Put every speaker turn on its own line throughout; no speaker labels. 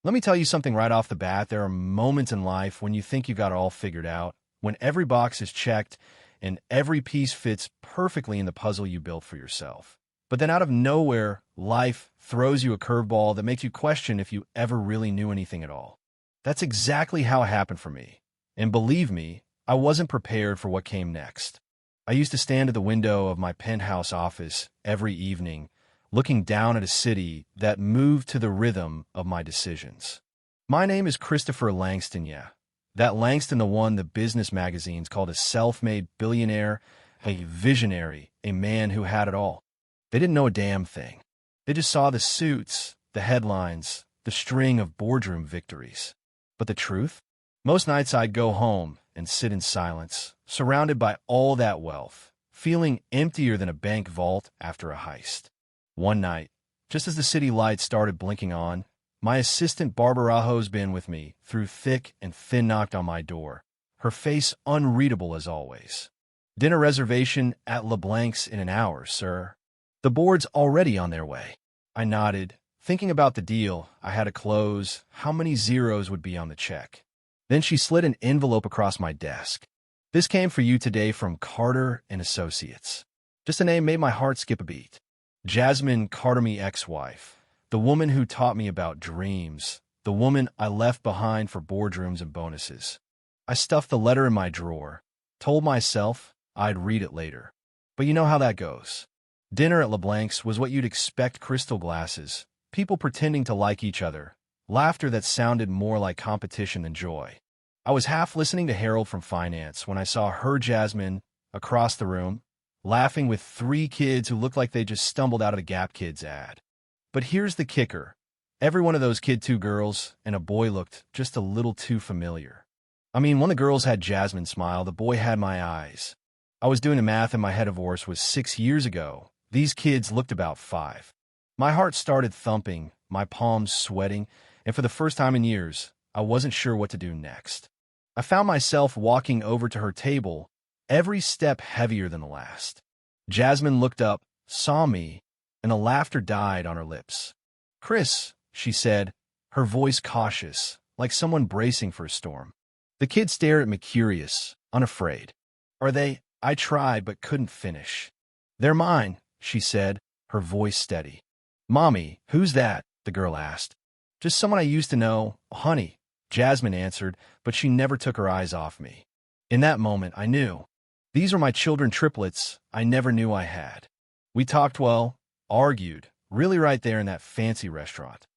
Let me tell you something right off the bat. There are moments in life when you think you got it all figured out, when every box is checked and every piece fits perfectly in the puzzle you built for yourself. But then out of nowhere, life throws you a curveball that makes you question if you ever really knew anything at all. That's exactly how it happened for me. And believe me, I wasn't prepared for what came next. I used to stand at the window of my penthouse office every evening, looking down at a city that moved to the rhythm of my decisions. My name is Christopher Langston, yeah. That Langston, the one the business magazines called a self-made billionaire, a visionary, a man who had it all. They didn't know a damn thing. They just saw the suits, the headlines, the string of boardroom victories. But the truth? Most nights I'd go home and sit in silence, surrounded by all that wealth, feeling emptier than a bank vault after a heist. One night, just as the city lights started blinking on, my assistant Barbarajo's been with me through thick and thin knocked on my door, her face unreadable as always. Dinner reservation at LeBlanc's in an hour, sir. The board's already on their way. I nodded, thinking about the deal I had to close, how many zeros would be on the check. Then she slid an envelope across my desk. This came for you today from Carter and Associates. Just a name made my heart skip a beat. Jasmine Carter, me ex-wife, the woman who taught me about dreams, the woman I left behind for boardrooms and bonuses. I stuffed the letter in my drawer, told myself I'd read it later. But you know how that goes. Dinner at LeBlanc's was what you'd expect: crystal glasses, people pretending to like each other, laughter that sounded more like competition than joy. I was half listening to Harold from finance when I saw her, Jasmine, across the room, laughing with three kids who looked like they just stumbled out of the Gap Kids ad. But here's the kicker. Every one of those two girls and a boy looked just a little too familiar. I mean, one of the girls had Jasmine's smile, the boy had my eyes. I was doing the math in my head, of course, was 6 years ago. These kids looked about 5. My heart started thumping, my palms sweating, and for the first time in years, I wasn't sure what to do next. I found myself walking over to her table, every step heavier than the last. Jasmine looked up, saw me, and the laughter died on her lips. "Chris," she said, her voice cautious, like someone bracing for a storm. The kid stared at me, curious, unafraid. "Are they?" I tried but couldn't finish. "They're mine," she said, her voice steady. "Mommy, who's that?" the girl asked. "Just someone I used to know, honey," Jasmine answered, but she never took her eyes off me. In that moment, I knew. These were my children, triplets I never knew I had. We talked, well, argued, really right there in that fancy restaurant.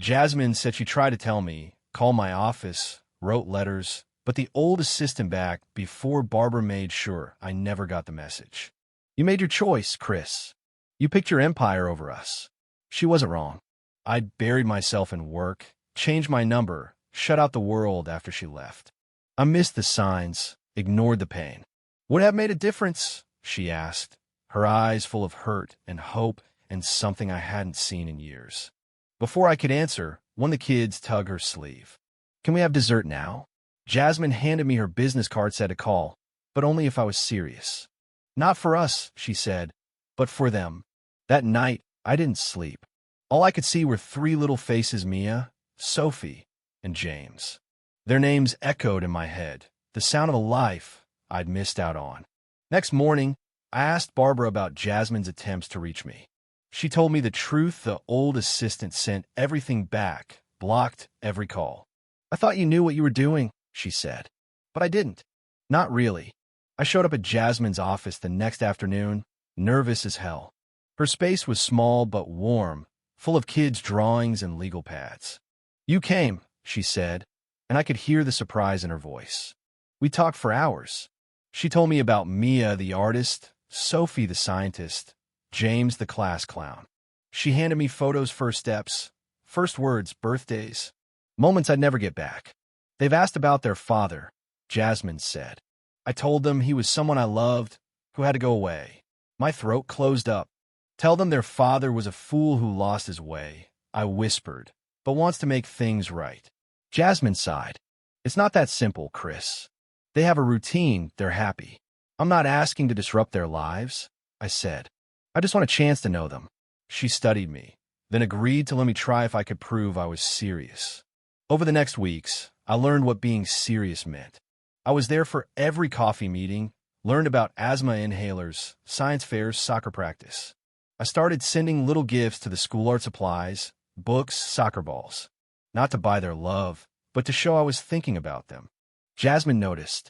Jasmine said she tried to tell me, called my office, wrote letters, but the old assistant back before Barbara made sure I never got the message. "You made your choice, Chris. You picked your empire over us." She wasn't wrong. I'd buried myself in work, changed my number, shut out the world after she left. I missed the signs, ignored the pain. "Would it have made a difference?" she asked, her eyes full of hurt and hope and something I hadn't seen in years. Before I could answer, one of the kids tugged her sleeve. "Can we have dessert now?" Jasmine handed me her business card, said to call, but only if I was serious. "Not for us," she said, "but for them." That night, I didn't sleep. All I could see were 3 little faces: Mia, Sophie, and James. Their names echoed in my head, the sound of a life I'd missed out on. Next morning, I asked Barbara about Jasmine's attempts to reach me. She told me the truth. The old assistant sent everything back, blocked every call. "I thought you knew what you were doing," she said. "But I didn't. Not really." I showed up at Jasmine's office the next afternoon, nervous as hell. Her space was small but warm, full of kids' drawings and legal pads. "You came," she said, and I could hear the surprise in her voice. We talked for hours. She told me about Mia, the artist, Sophie, the scientist, James, the class clown. She handed me photos, first steps, first words, birthdays, moments I'd never get back. "They've asked about their father," Jasmine said. I told them he was someone I loved, who had to go away. My throat closed up. "Tell them their father was a fool who lost his way," I whispered, "but wants to make things right." Jasmine sighed. "It's not that simple, Chris. They have a routine, they're happy. I'm not asking to disrupt their lives," I said. "I just want a chance to know them." She studied me, then agreed to let me try if I could prove I was serious. Over the next weeks, I learned what being serious meant. I was there for every coffee meeting, learned about asthma inhalers, science fairs, soccer practice. I started sending little gifts to the school art supplies, books, soccer balls. Not to buy their love, but to show I was thinking about them. Jasmine noticed.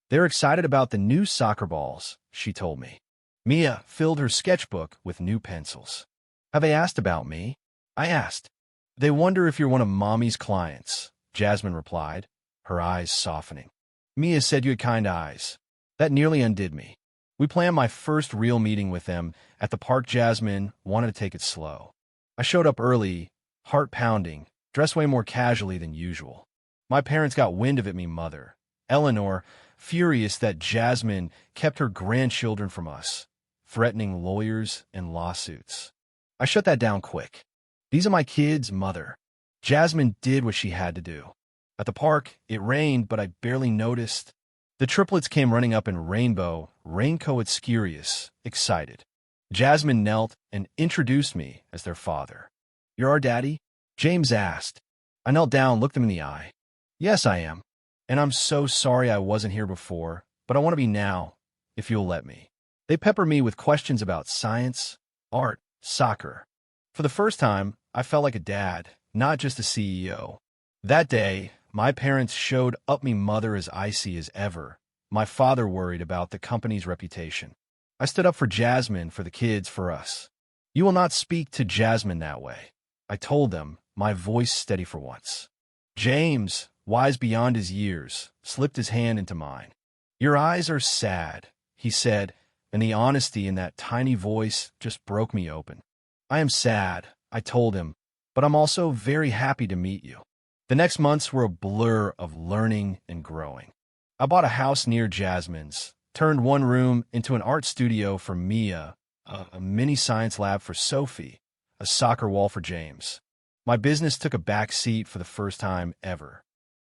They're excited about the new soccer balls, she told me. Mia filled her sketchbook with new pencils. Have they asked about me? I asked. They wonder if you're one of Mommy's clients, Jasmine replied, her eyes softening. Mia said you had kind eyes. That nearly undid me. We planned my first real meeting with them at the park. Jasmine wanted to take it slow. I showed up early, heart pounding, dressed way more casually than usual. My parents got wind of it, me mother, Eleanor, furious that Jasmine kept her grandchildren from us, threatening lawyers and lawsuits. I shut that down quick. These are my kids, mother. Jasmine did what she had to do. At the park, it rained, but I barely noticed. The triplets came running up in rainbow, raincoat scurious, excited. Jasmine knelt and introduced me as their father. You're our daddy? James asked. I knelt down, looked him in the eye. Yes, I am. And I'm so sorry I wasn't here before, but I want to be now, if you'll let me. They pepper me with questions about science, art, soccer. For the first time, I felt like a dad, not just a CEO. That day, my parents showed up, me mother as icy as ever. My father worried about the company's reputation. I stood up for Jasmine, for the kids, for us. You will not speak to Jasmine that way, I told them, my voice steady for once. James, wise beyond his years, slipped his hand into mine. Your eyes are sad, he said, and the honesty in that tiny voice just broke me open. I am sad, I told him, but I'm also very happy to meet you. The next months were a blur of learning and growing. I bought a house near Jasmine's, turned one room into an art studio for Mia, a mini science lab for Sophie, a soccer wall for James. My business took a back seat for the first time ever.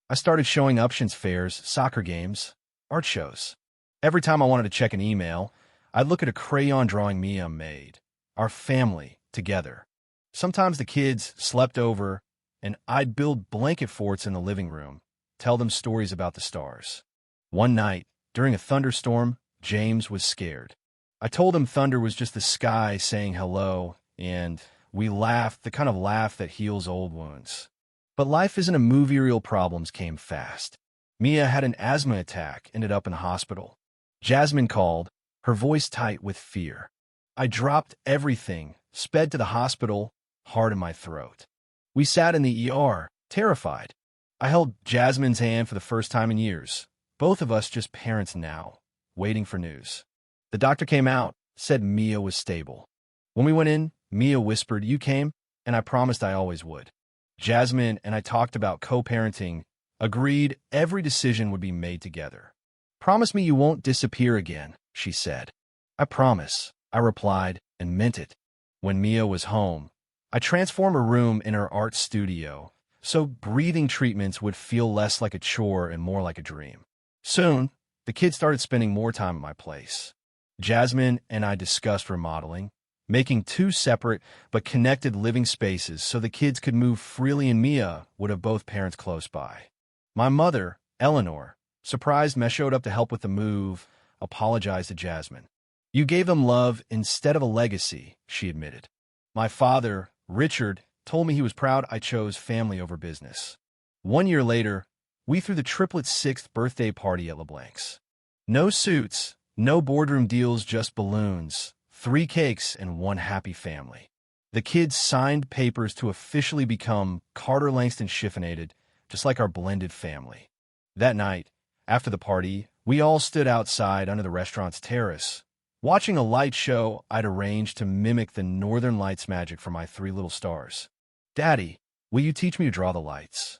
I started showing options fairs, soccer games, art shows. Every time I wanted to check an email, I'd look at a crayon drawing Mia made, our family, together. Sometimes the kids slept over, and I'd build blanket forts in the living room, tell them stories about the stars. One night, during a thunderstorm, James was scared. I told him thunder was just the sky saying hello, and we laughed, the kind of laugh that heals old wounds. But life isn't a movie. Real problems came fast. Mia had an asthma attack, ended up in the hospital. Jasmine called, her voice tight with fear. I dropped everything, sped to the hospital, heart in my throat. We sat in the ER, terrified. I held Jasmine's hand for the first time in years, both of us just parents now, waiting for news. The doctor came out, said Mia was stable. When we went in, Mia whispered, "You came," and I promised I always would. Jasmine and I talked about co-parenting, agreed every decision would be made together. "Promise me you won't disappear again," she said. "I promise," I replied, and meant it. When Mia was home, I transformed a room in her art studio, so breathing treatments would feel less like a chore and more like a dream. Soon, the kids started spending more time at my place. Jasmine and I discussed remodeling, making two separate but connected living spaces so the kids could move freely, and Mia would have both parents close by. My mother, Eleanor, surprised me, showed up to help with the move, apologized to Jasmine. "You gave them love instead of a legacy," she admitted. My father, Richard, told me he was proud I chose family over business. 1 year later, we threw the triplets' 6th birthday party at LeBlanc's. No suits, no boardroom deals, just balloons, 3 cakes, and one happy family. The kids signed papers to officially become Carter Langston chiffinated, just like our blended family. That night, after the party, we all stood outside under the restaurant's terrace, watching a light show I'd arranged to mimic the Northern Lights magic for my 3 little stars. "Daddy, will you teach me to draw the lights?"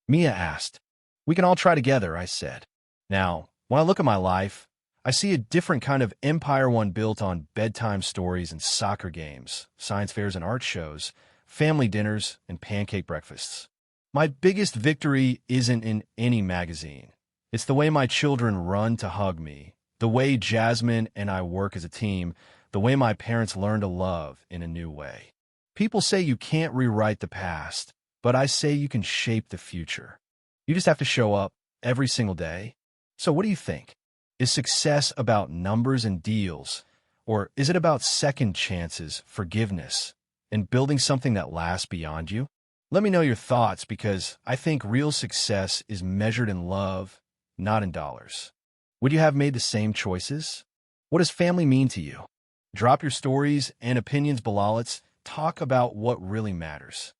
Mia asked. "We can all try together," I said. Now, when I look at my life, I see a different kind of empire, one built on bedtime stories and soccer games, science fairs and art shows, family dinners and pancake breakfasts. My biggest victory isn't in any magazine. It's the way my children run to hug me, the way Jasmine and I work as a team, the way my parents learn to love in a new way. People say you can't rewrite the past, but I say you can shape the future. You just have to show up every single day. So what do you think? Is success about numbers and deals, or is it about second chances, forgiveness, and building something that lasts beyond you? Let me know your thoughts because I think real success is measured in love, not in dollars. Would you have made the same choices? What does family mean to you? Drop your stories and opinions below. Let's talk about what really matters.